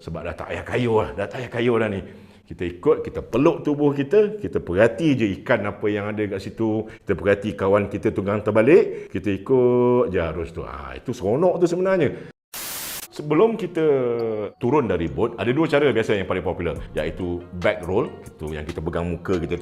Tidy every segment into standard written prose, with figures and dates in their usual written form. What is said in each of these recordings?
Sebab dah tak payah kayu lah, dah tak payah kayu dah ni. Kita ikut, kita peluk tubuh kita perhati je ikan apa yang ada kat situ, kita perhati kawan kita tunggang terbalik, kita ikut je arus tu. Itu seronok tu sebenarnya. Sebelum kita turun dari bot, ada dua cara biasa yang paling popular, iaitu back roll, itu yang kita pegang muka kita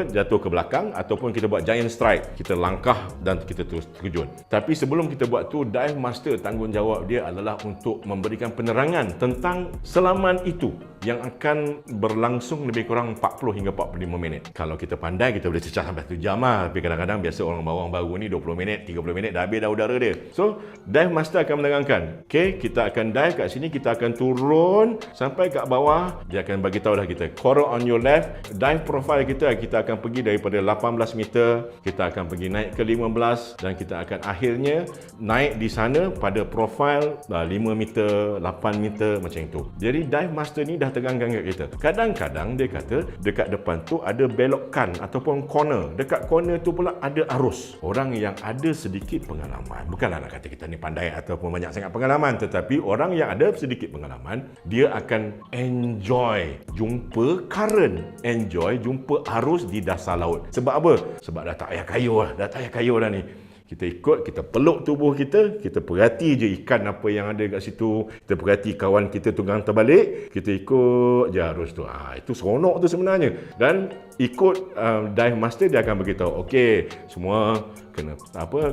jatuh ke belakang, ataupun kita buat giant strike, kita langkah dan kita terus terjun. Tapi sebelum kita buat tu, dive master tanggungjawab dia adalah untuk memberikan penerangan tentang selaman itu yang akan berlangsung lebih kurang 40 hingga 45 minit. Kalau kita pandai, kita boleh cecah sampai 1 jam lah. Tapi kadang-kadang biasa orang baru ni 20 minit, 30 minit dah habis dah udara dia. So, dive master akan menerangkan, okay, kita akan dive kat sini, kita akan turun sampai kat bawah. Dia akan bagi tahu dah kita, coral on your left. Dive profile kita akan pergi daripada 18 meter, kita akan pergi naik ke 15, dan kita akan akhirnya naik di sana pada profile 5 meter, 8 meter macam itu. Jadi dive master ni dah terangkan kat kita. Kadang-kadang dia kata dekat depan tu ada belokan ataupun corner. Dekat corner tu pula ada arus. Orang yang ada sedikit pengalaman, bukanlah nak kata kita ni pandai ataupun banyak sangat pengalaman, tetapi orang yang ada sedikit pengalaman, dia akan enjoy jumpa current, enjoy jumpa arus di dasar laut. Sebab apa? Sebab dah tak payah kayu lah, dah tak payah kayu dah ni. Kita ikut, kita peluk tubuh kita perhati je ikan apa yang ada kat situ, kita perhati kawan kita tunggang terbalik, kita ikut je arus tu. Itu seronok tu sebenarnya. Dan ikut dive master, dia akan beritahu, okey, semua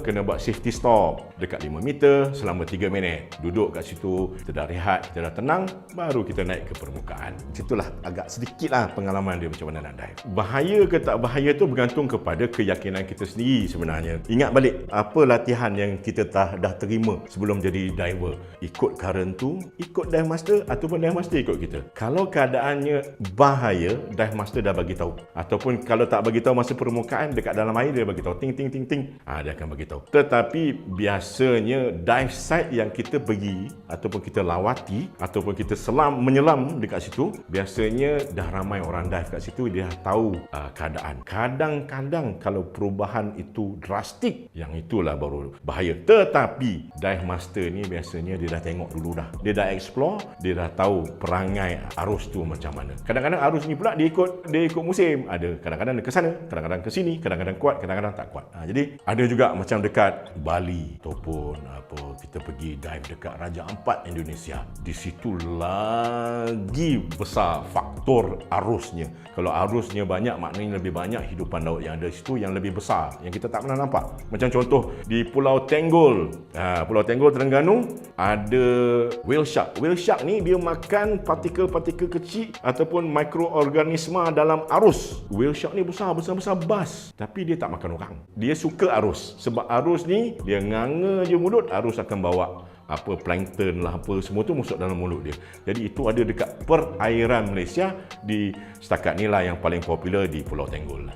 kena buat safety stop dekat 5 meter selama 3 minit. Duduk kat situ, kita dah rehat, kita dah tenang, baru kita naik ke permukaan. Situlah agak sedikit lah pengalaman dia macam mana nak dive. Bahaya ke tak bahaya tu bergantung kepada keyakinan kita sendiri sebenarnya. Ingat balik apa latihan yang kita dah terima sebelum jadi diver. Ikut current tu, ikut dive master, ataupun dive master ikut kita. Kalau keadaannya bahaya, dive master dah bagi tahu. Ataupun kalau tak bagi tahu masa permukaan, dekat dalam air dia bagi tahu ting ting ting ting. Dia akan bagi tahu. Tetapi biasanya dive site yang kita pergi ataupun kita lawati ataupun kita menyelam dekat situ, biasanya dah ramai orang dive kat situ, dia tahu keadaan. Kadang-kadang kalau perubahan itu drastik, yang itulah baru bahaya. Tetapi dive master ni biasanya dia dah tengok dulu dah. Dia dah explore, dia dah tahu perangai arus tu macam mana. Kadang-kadang arus ni pula dia ikut musim. Ada kadang-kadang ke sana, kadang-kadang ke sini, kadang-kadang kuat, kadang-kadang tak kuat. Jadi ada juga macam dekat Bali ataupun kita pergi dive dekat Raja Ampat Indonesia. Di situ lagi besar faktor arusnya. Kalau arusnya banyak, maknanya lebih banyak hidupan laut yang ada di situ yang lebih besar, yang kita tak pernah nampak. Macam contoh di Pulau Tenggol. Pulau Tenggol, Terengganu, ada whale shark. Whale shark ni dia makan partikel-partikel kecil ataupun mikroorganisma dalam arus. Whale shark ni besar bas, tapi dia tak makan orang. Dia suka arus. Sebab arus ni dia nganga je mulut, arus akan bawa plankton lah, semua tu masuk dalam mulut dia. Jadi itu ada dekat perairan Malaysia. Di setakat ni lah yang paling popular di Pulau Tenggol.